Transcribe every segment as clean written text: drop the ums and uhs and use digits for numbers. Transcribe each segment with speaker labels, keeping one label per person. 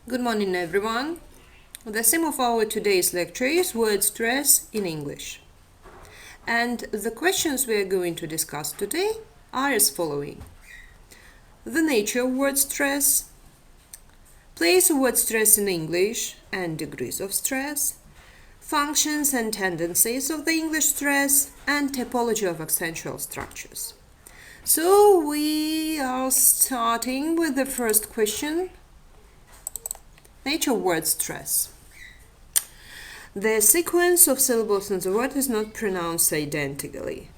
Speaker 1: Good morning, everyone. The theme of our today's lecture is word stress in English. And the questions we are going to discuss today are as following. The nature of word stress, place of word stress in English and degrees of stress, functions and tendencies of the English stress, and typology of accentual structures. So we are starting with the first question. Nature of word stress. The sequence of syllables in the word is not pronounced identically.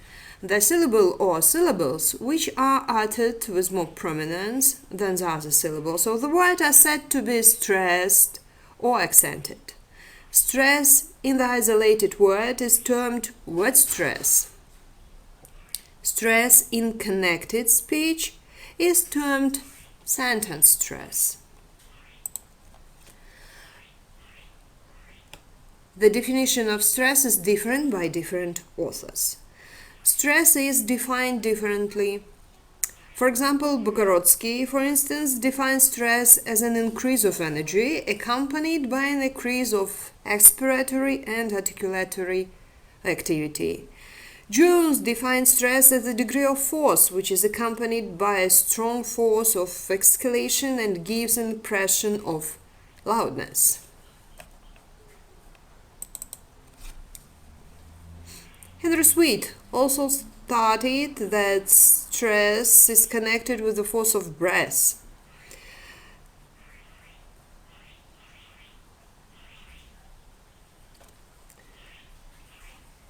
Speaker 1: The syllable or syllables which are uttered with more prominence than the other syllables of the word are said to be stressed or accented. Stress in the isolated word is termed word stress. Stress in connected speech is termed sentence stress. The definition of stress is different by different authors. Stress is defined differently. For example, Bogorodsky, for instance, defines stress as an increase of energy accompanied by an increase of expiratory and articulatory activity. Jones defines stress as a degree of force which is accompanied by a strong force of exhalation and gives an impression of loudness. Henry Sweet also stated that stress is connected with the force of breath.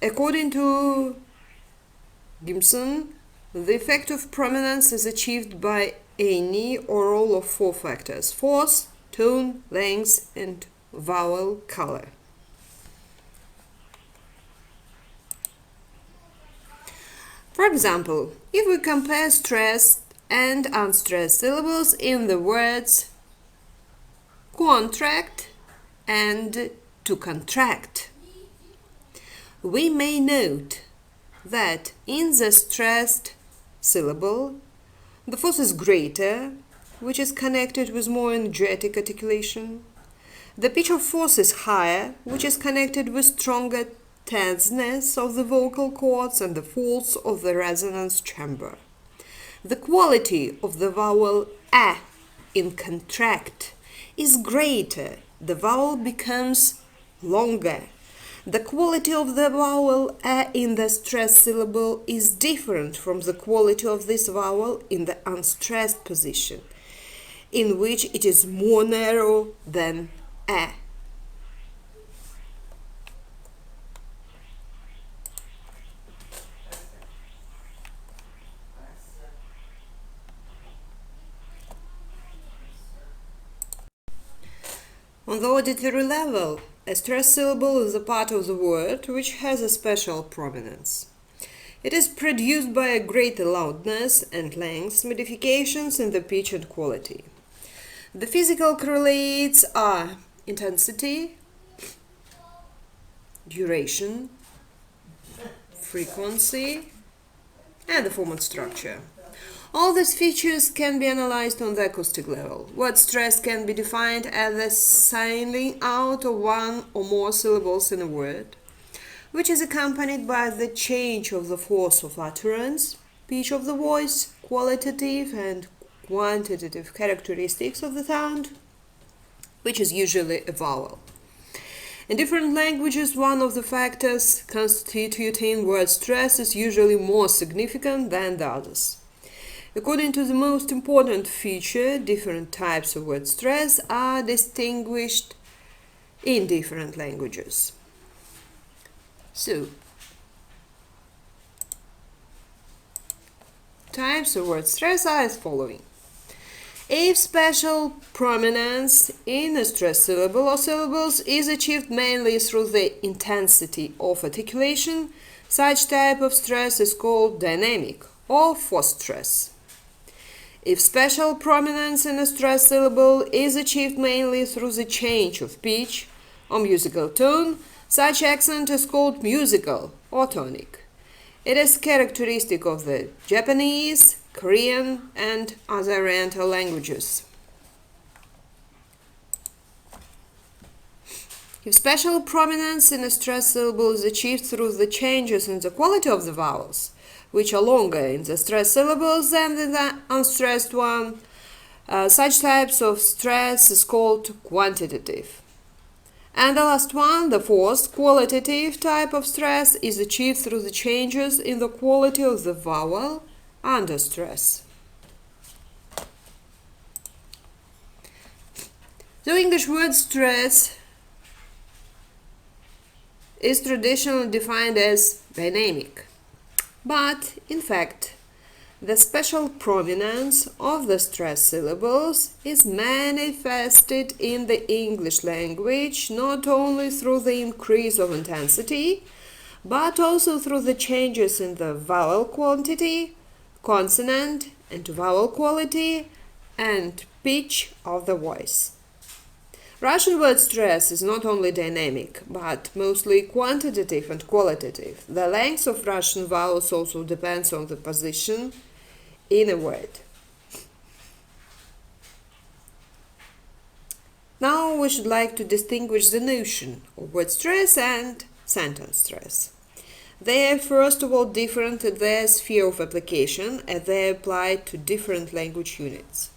Speaker 1: According to Gibson, the effect of prominence is achieved by any or all of four factors: force, tone, length, and vowel color. For example, if we compare stressed and unstressed syllables in the words contract and to contract, we may note that in the stressed syllable, the force is greater, which is connected with more energetic articulation. The pitch of force is higher, which is connected with stronger tenseness of the vocal cords and the folds of the resonance chamber. The quality of the vowel a in contract is greater. The vowel becomes longer. The quality of the vowel a in the stressed syllable is different from the quality of this vowel in the unstressed position, in which it is more narrow than a. On the auditory level, a stressed syllable is a part of the word which has a special prominence. It is produced by a greater loudness and length modifications in the pitch and quality. The physical correlates are intensity, duration, frequency, and the form and structure. All these features can be analyzed on the acoustic level. Word stress can be defined as the signaling out of one or more syllables in a word, which is accompanied by the change of the force of utterance, pitch of the voice, qualitative and quantitative characteristics of the sound, which is usually a vowel. In different languages, one of the factors constituting word stress is usually more significant than the others. According to the most important feature, different types of word stress are distinguished in different languages. So, types of word stress are as following. If special prominence in a stressed syllable or syllables is achieved mainly through the intensity of articulation, such type of stress is called dynamic or forced stress. If special prominence in a stressed syllable is achieved mainly through the change of pitch or musical tone, such accent is called musical or tonic. It is characteristic of the Japanese, Korean, and other Oriental languages. If special prominence in a stressed syllable is achieved through the changes in the quality of the vowels, which are longer in the stressed syllables than in the unstressed one, such types of stress is called quantitative. And the last one, the fourth, qualitative type of stress, is achieved through the changes in the quality of the vowel under stress. The English word stress is traditionally defined as dynamic, but in fact, the special prominence of the stressed syllables is manifested in the English language not only through the increase of intensity, but also through the changes in the vowel quantity, consonant and vowel quality, and pitch of the voice. Russian word stress is not only dynamic, but mostly quantitative and qualitative. The length of Russian vowels also depends on the position in a word. Now we should like to distinguish the notion of word stress and sentence stress. They are first of all different in their sphere of application as they apply to different language units.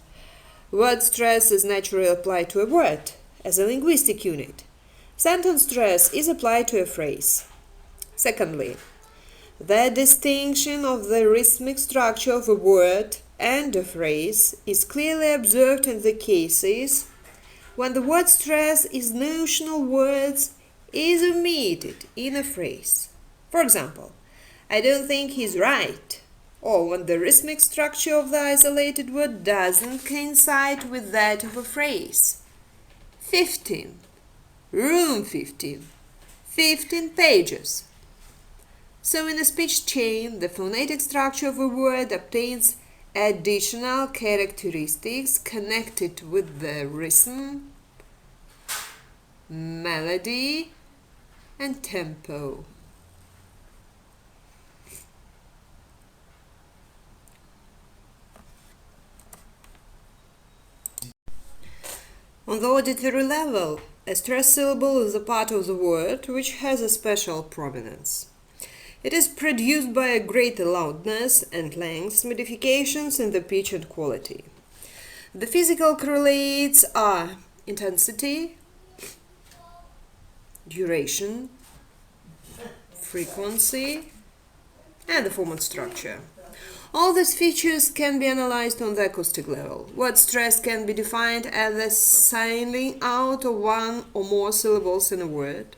Speaker 1: Word stress is naturally applied to a word as a linguistic unit. Sentence stress is applied to a phrase. Secondly, the distinction of the rhythmic structure of a word and a phrase is clearly observed in the cases when the word stress is notional words is omitted in a phrase. For example, I don't think he's right, or when the rhythmic structure of the isolated word doesn't coincide with that of a phrase. 15, room 15, 15 pages. So in a speech chain, the phonetic structure of a word obtains additional characteristics connected with the rhythm, melody, and tempo. On the auditory level, a stressed syllable is a part of the word which has a special prominence. It is produced by a greater loudness and length modifications in the pitch and quality. The physical correlates are intensity, duration, frequency, and the form and structure. All these features can be analyzed on the acoustic level. Word stress can be defined as the singling out of one or more syllables in a word,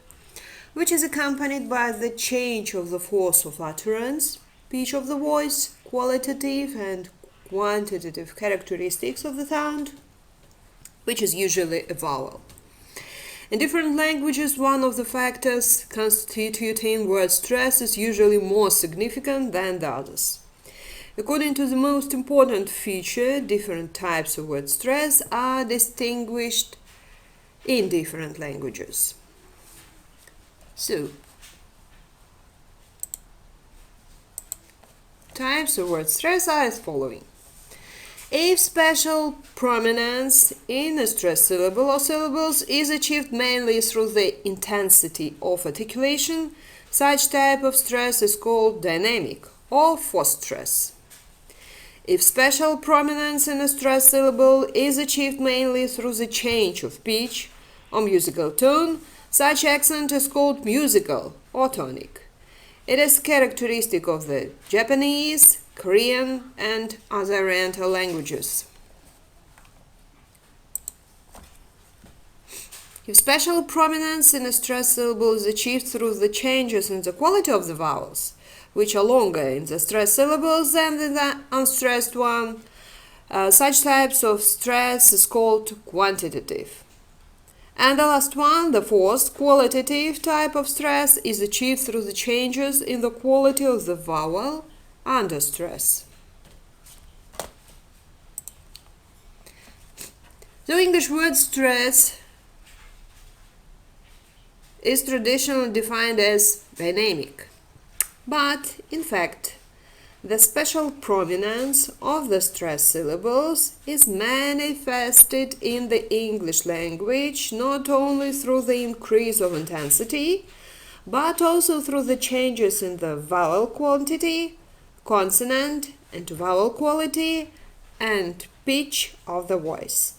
Speaker 1: which is accompanied by the change of the force of utterance, pitch of the voice, qualitative and quantitative characteristics of the sound, which is usually a vowel. In different languages, one of the factors constituting word stress is usually more significant than the others. According to the most important feature, different types of word stress are distinguished in different languages. So, types of word stress are as following. If special prominence in a stressed syllable or syllables is achieved mainly through the intensity of articulation, such type of stress is called dynamic or forced stress. If special prominence in a stressed syllable is achieved mainly through the change of pitch or musical tone, such accent is called musical or tonic. It is characteristic of the Japanese, Korean, and other Oriental languages. If special prominence in a stressed syllable is achieved through the changes in the quality of the vowels, which are longer in the stressed syllables than in the unstressed one, such types of stress is called quantitative. And the last one, the fourth, qualitative type of stress, is achieved through the changes in the quality of the vowel under stress. The English word stress is traditionally defined as dynamic, but in fact, The special prominence of the stressed syllables is manifested in the English language not only through the increase of intensity, but also through the changes in the vowel quantity, consonant and vowel quality, and pitch of the voice.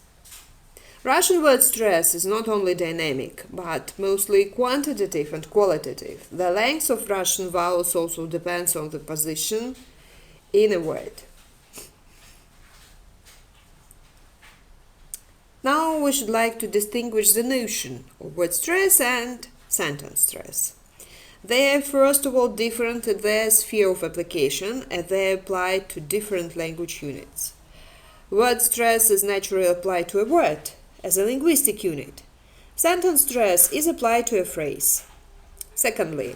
Speaker 1: Russian word stress is not only dynamic, but mostly quantitative and qualitative. The length of Russian vowels also depends on the position in a word. Now we should like to distinguish the notion of word stress and sentence stress. They are first of all different in their sphere of application as they apply to different language units. Word stress is naturally applied to a word as a linguistic unit. Sentence stress is applied to a phrase. Secondly,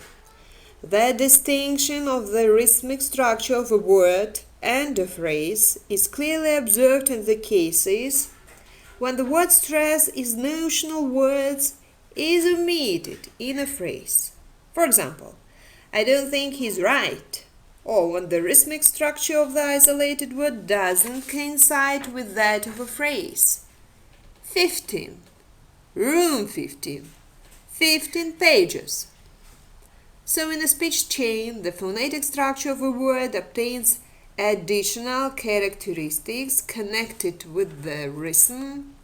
Speaker 1: the distinction of the rhythmic structure of a word and a phrase is clearly observed in the cases when the word stress is notional words is omitted in a phrase. For example, I don't think he's right, or when the rhythmic structure of the isolated word doesn't coincide with that of a phrase. 15, room 15, 15 pages. So in a speech chain, the phonetic structure of a word obtains additional characteristics connected with the rhythm,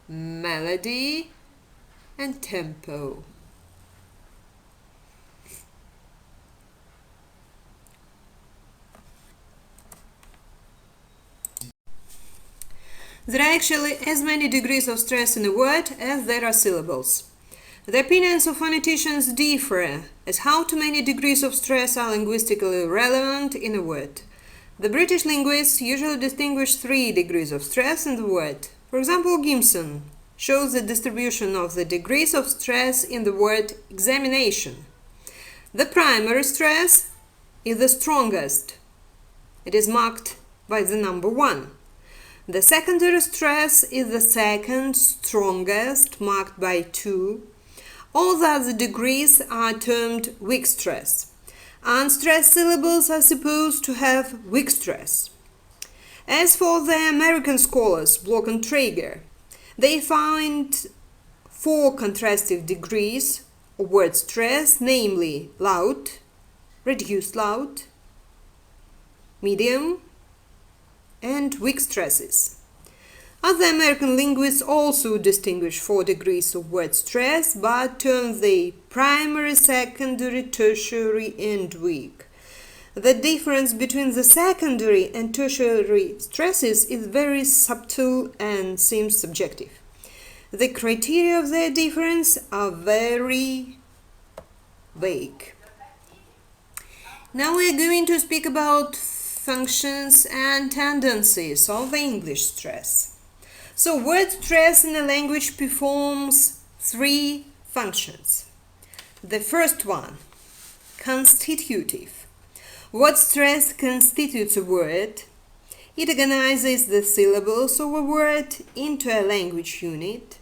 Speaker 1: melody, and tempo. There are actually as many degrees of stress in a word as there are syllables. The opinions of phoneticians differ as how too many degrees of stress are linguistically relevant in a word. The British linguists usually distinguish 3 degrees of stress in the word. For example, Gimson shows the distribution of the degrees of stress in the word examination. The primary stress is the strongest. It is marked by the number 1. The secondary stress is the second strongest, marked by 2. All the other degrees are termed weak stress. Unstressed syllables are supposed to have weak stress. As for the American scholars Block and Traeger, they find 4 contrastive degrees of word stress, namely loud, reduced loud, medium, and weak stresses. Other American linguists also distinguish 4 degrees of word stress, but term they primary, secondary, tertiary, and weak. The difference between the secondary and tertiary stresses is very subtle and seems subjective. The criteria of their difference are very vague. Now we are going to speak about functions and tendencies of the English stress. So word stress in a language performs 3 functions. The first one, constitutive. Word stress constitutes a word. It organizes the syllables of a word into a language unit,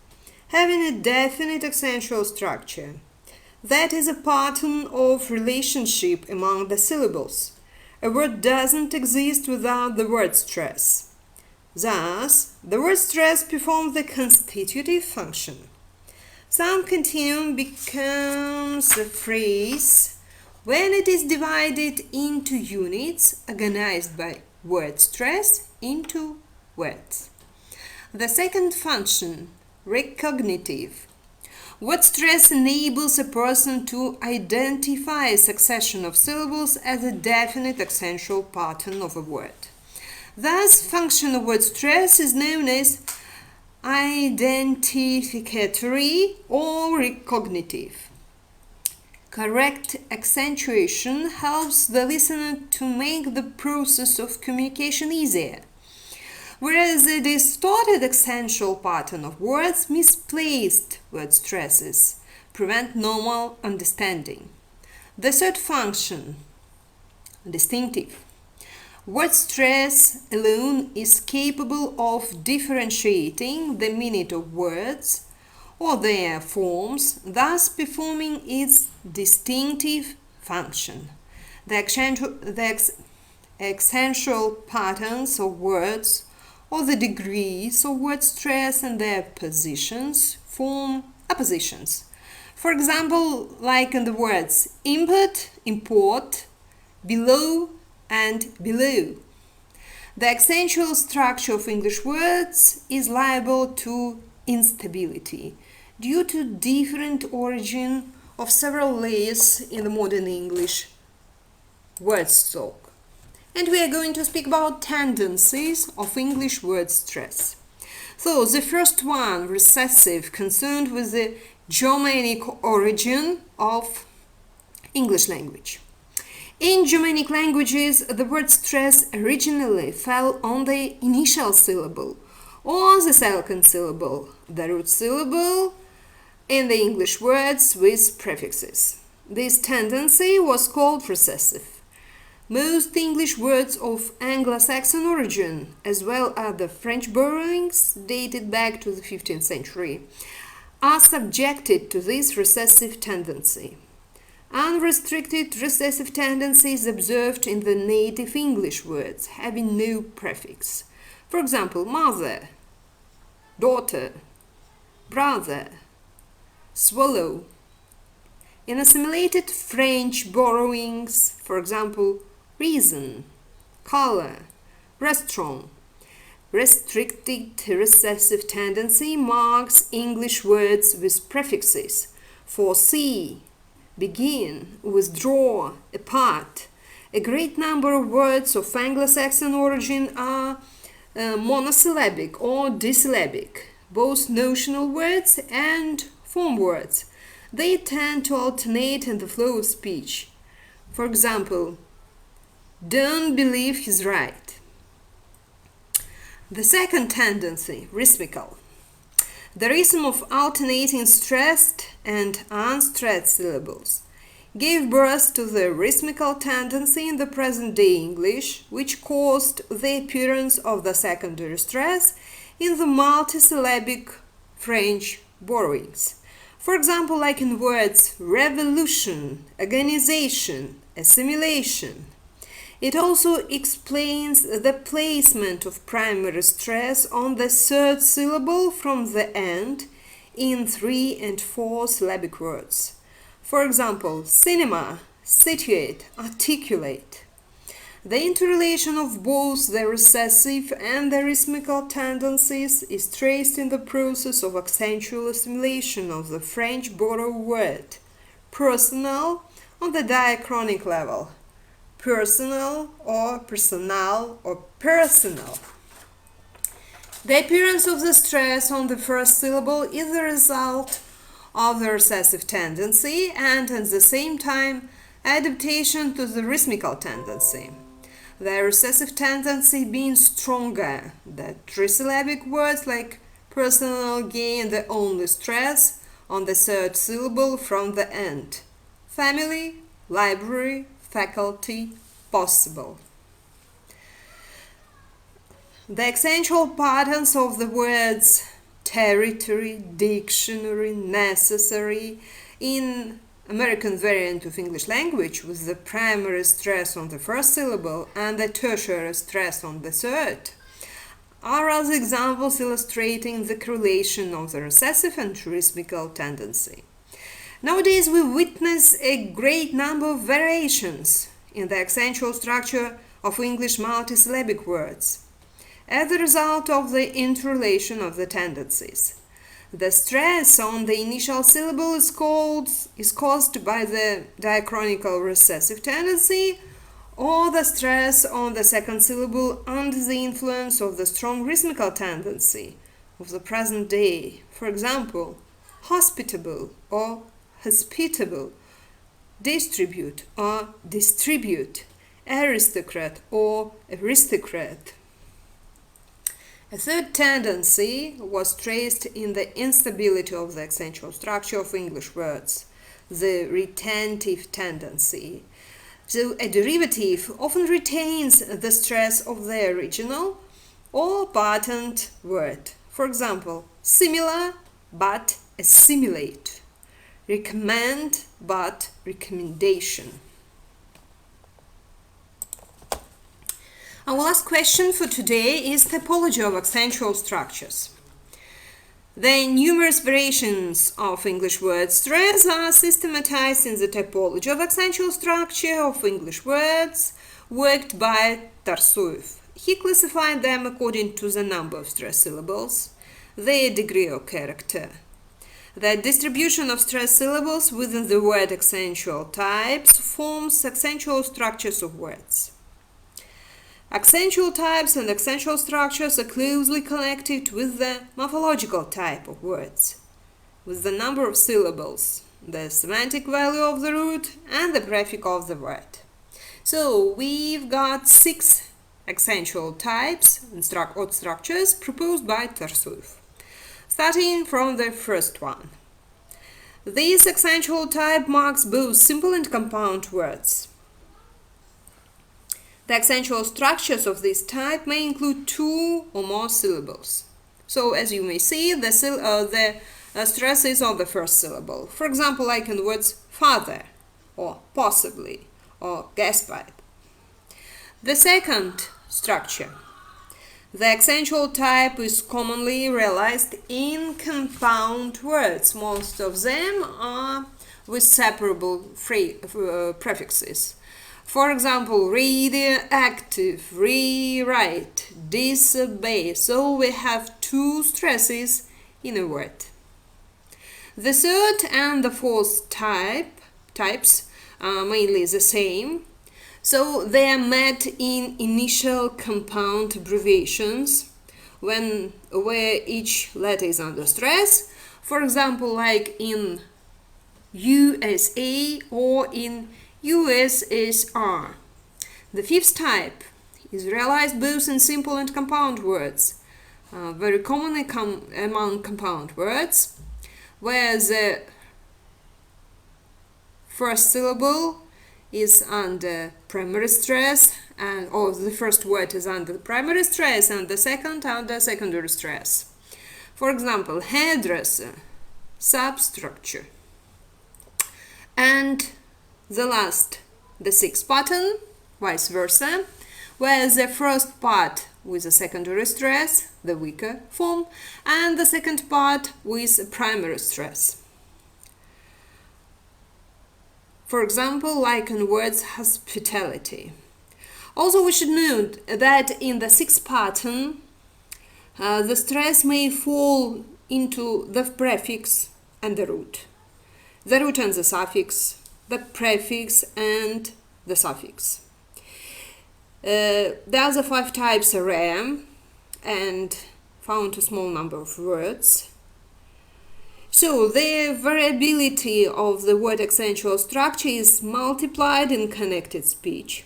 Speaker 1: having a definite accentual structure. That is a pattern of relationship among the syllables. A word doesn't exist without the word stress. Thus, the word stress performs the constitutive function. Some continuum becomes a phrase when it is divided into units organized by word stress into words. The second function, recognitive. Word stress enables a person to identify a succession of syllables as a definite accentual pattern of a word. Thus, function of word stress is known as identificatory or recognitive. Correct accentuation helps the listener to make the process of communication easier, whereas a distorted accentual pattern of words, misplaced word stresses, prevent normal understanding. The third function, distinctive. Word stress alone is capable of differentiating the meaning of words or their forms, thus performing its distinctive function. the essential patterns of words, or the degrees of word stress and their positions form appositions. For example, like in the words input, import, below, and below. The accentual structure of English words is liable to instability due to different origin of several layers in the modern English word stock. And we are going to speak about tendencies of English word stress. So the first one, recessive, concerned with the Germanic origin of English language. In Germanic languages, the word stress originally fell on the initial syllable or the second syllable, the root syllable in the English words with prefixes. This tendency was called recessive. Most English words of Anglo-Saxon origin, as well as the French borrowings dated back to the 15th century, are subjected to this recessive tendency. Unrestricted recessive tendency is observed in the native English words having no prefix. For example, mother, daughter, brother, swallow. In assimilated French borrowings, for example, reason, color, restaurant. Restricted recessive tendency marks English words with prefixes for see, begin, withdraw, apart. A great number of words of Anglo-Saxon origin are monosyllabic or disyllabic, both notional words and form words. They tend to alternate in the flow of speech. For example, don't believe he's right. The second tendency, rhythmical. The rhythm of alternating stressed and unstressed syllables gave birth to the rhythmical tendency in the present-day English, which caused the appearance of the secondary stress in the multisyllabic French borrowings. For example, like in words revolution, organization, assimilation. It also explains the placement of primary stress on the third syllable from the end in 3 and 4 syllabic words. For example, cinema, situate, articulate. The interrelation of both the recessive and the rhythmical tendencies is traced in the process of accentual assimilation of the French borrowed word personal on the diachronic level. Personal or personal or personal. The appearance of the stress on the first syllable is the result of the recessive tendency and at the same time adaptation to the rhythmical tendency. The recessive tendency being stronger, the trisyllabic words like personal gain the only stress on the third syllable from the end. Family, library, faculty, possible. The accentual patterns of the words territory, dictionary, necessary in American variant of English language with the primary stress on the first syllable and the tertiary stress on the third are other examples illustrating the correlation of the recessive and rhythmical tendency. Nowadays we witness a great number of variations in the accentual structure of English multisyllabic words as a result of the interrelation of the tendencies. The stress on the initial syllable is caused by the diachronical recessive tendency or the stress on the second syllable under the influence of the strong rhythmical tendency of the present day. For example, hospitable or hospitable, distribute or distribute, aristocrat or aristocrat. A third tendency was traced in the instability of the accentual structure of English words, the retentive tendency. So a derivative often retains the stress of the original or patterned word. For example, similar but assimilate, recommend but recommendation. Our last question for today is typology of accentual structures. The numerous variations of English word stress are systematized in the typology of accentual structure of English words worked by Tarsuev. He classified them according to the number of stress syllables, their degree or character, the distribution of stress syllables within the word accentual types forms accentual structures of words. Accentual types and accentual structures are closely connected with the morphological type of words, with the number of syllables, the semantic value of the root, and the prefix of the word. So we've got 6 accentual types and structures proposed by Tarsuev, starting from the first one. This accentual type marks both simple and compound words. The accentual structures of this type may include 2 or more syllables. So, as you may see, the stress is on the first syllable. For example, like in the words father, or possibly, or gas pipe. The second structure. The accentual type is commonly realized in compound words. Most of them are with separable prefixes. For example, read, active, rewrite, disobey. So we have 2 stresses in a word. The third and the fourth types are mainly the same. So they are met in initial compound abbreviations where each letter is under stress. For example, like in USA or in USSR. The fifth type is realized both in simple and compound words, very commonly among compound words, where the first syllable is under primary stress, or the first word is under primary stress and the second under secondary stress. For example, hairdresser, substructure. And the sixth pattern, vice versa, where the first part with a secondary stress, the weaker form, and the second part with a primary stress. For example, like in words hospitality. Also, we should note that in the sixth pattern, the stress may fall into the prefix and the root and the suffix, the prefix and the suffix. The other 5 types are rare and found a small number of words. So the variability of the word accentual structure is multiplied in connected speech.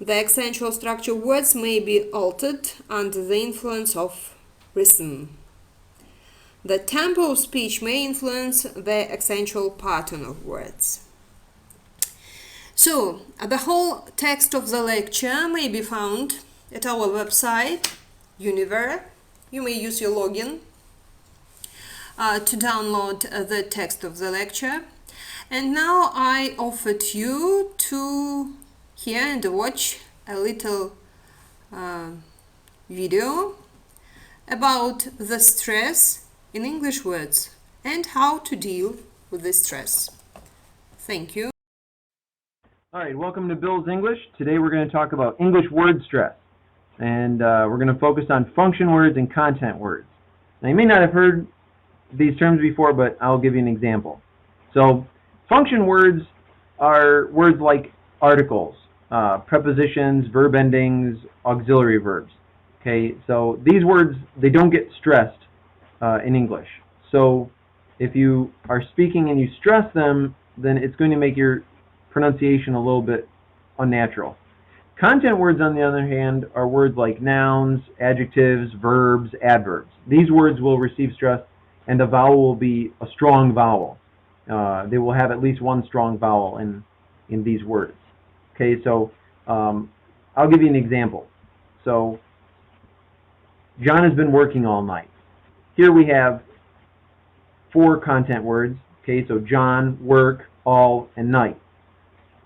Speaker 1: The accentual structure words may be altered under the influence of rhythm. The tempo of speech may influence the accentual pattern of words. So, the whole text of the lecture may be found at our website, Univer. You may use your login to download the text of the lecture. And now I offered you to hear and watch a little video about the stress in English words and how to deal with this stress. Thank you.
Speaker 2: All right, welcome to Bill's English. Today we're going to talk about English word stress, and we're going to focus on function words and content words. Now, you may not have heard these terms before, but I'll give you an example. So, function words are words like articles, prepositions, verb endings, auxiliary verbs. Okay, so these words, they don't get stressed in English. So, if you are speaking and you stress them, then it's going to make your pronunciation a little bit unnatural. Content words, on the other hand, are words like nouns, adjectives, verbs, adverbs. These words will receive stress, and the vowel will be a strong vowel. They will have at least one strong vowel in these words. Okay, so I'll give you an example. So, John has been working all night. Here we have 4 content words. Okay, so John, work, all, and night.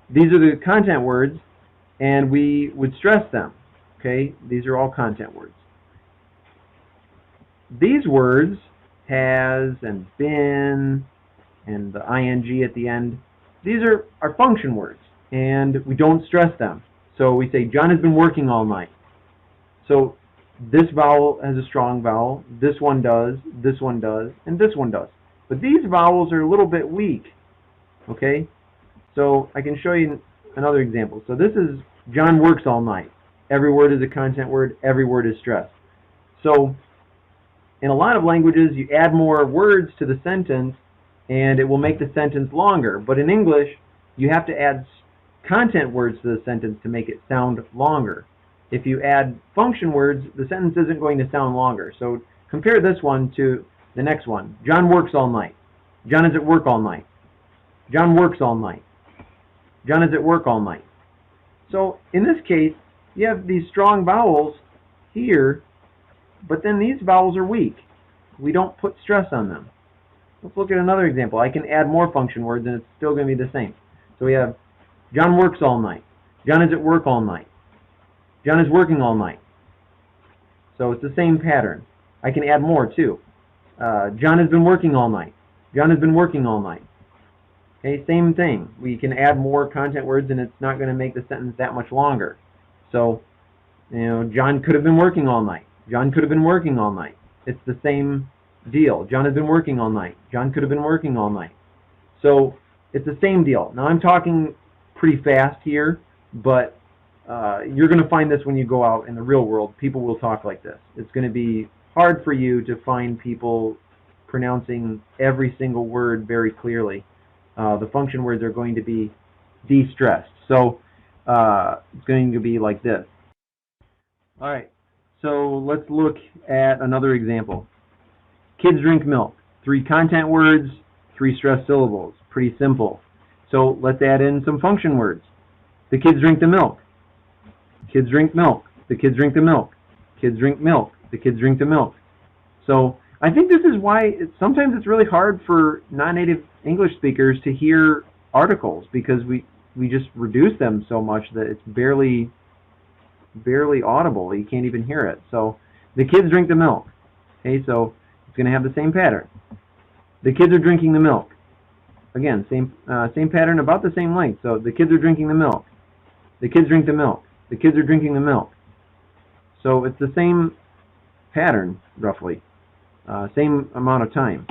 Speaker 2: These are the content words, and we would stress them. Okay, these are all content words. These words, has and been and the ing at the end, these are function words, and we don't stress them. So we say, John has been working all night. So this vowel has a strong vowel, this one does, and this one does. But these vowels are a little bit weak. Okay? So I can show you another example. So this is, John works all night. Every word is a content word, every word is stressed. So in a lot of languages, you add more words to the sentence, and it will make the sentence longer. But in English, you have to add content words to the sentence to make it sound longer. If you add function words, the sentence isn't going to sound longer. So compare this one to the next one. John works all night. John is at work all night. John works all night. John is at work all night. So in this case, you have these strong vowels here, but then these vowels are weak. We don't put stress on them. Let's look at another example. I can add more function words and it's still going to be the same. So we have John works all night. John is at work all night. John is working all night. So it's the same pattern. I can add more too. John has been working all night. John has been working all night. Okay, same thing. We can add more content words and it's not going to make the sentence that much longer. So, John could have been working all night. John could have been working all night. It's the same deal. John has been working all night. John could have been working all night. So it's the same deal. Now I'm talking pretty fast here, but you're going to find this when you go out in the real world. People will talk like this. It's going to be hard for you to find people pronouncing every single word very clearly. The function words are going to be de-stressed. So it's going to be like this. All right. So let's look at another example. Kids drink milk. 3 content words, 3 stressed syllables. Pretty simple. So let's add in some function words. The kids drink the milk. Kids drink milk. The kids drink the milk. Kids drink milk. The kids drink the milk. So I think this is why sometimes it's really hard for non-native English speakers to hear articles, because we just reduce them so much that it's barely audible. You can't even hear it. So the kids drink the milk. Okay, so it's going to have the same pattern. The kids are drinking the milk. Again, same pattern, about the same length. So the kids are drinking the milk. The kids drink the milk. The kids are drinking the milk. So it's the same pattern, roughly. Same amount of time.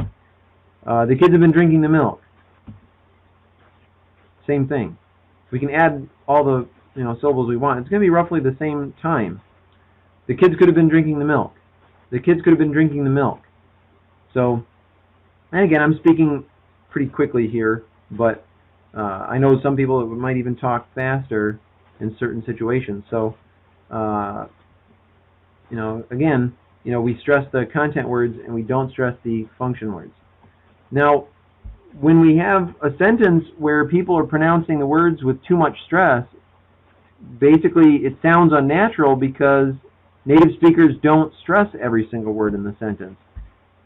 Speaker 2: The kids have been drinking the milk. Same thing. We can add all the syllables we want. It's going to be roughly the same time. The kids could have been drinking the milk. The kids could have been drinking the milk. So, and again, I'm speaking pretty quickly here, but I know some people might even talk faster in certain situations. So, again, we stress the content words and we don't stress the function words. Now, when we have a sentence where people are pronouncing the words with too much stress, basically it sounds unnatural because native speakers don't stress every single word in the sentence,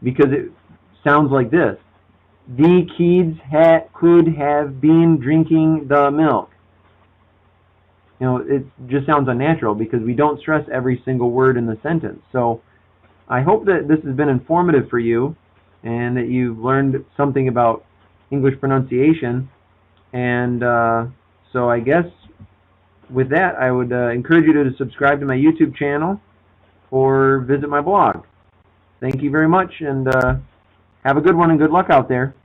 Speaker 2: because it sounds like this. The kids could have been drinking the milk. It just sounds unnatural because we don't stress every single word in the sentence. So I hope that this has been informative for you and that you've learned something about English pronunciation. And so I guess with that, I would encourage you to subscribe to my YouTube channel or visit my blog. Thank you very much, and have a good one and good luck out there.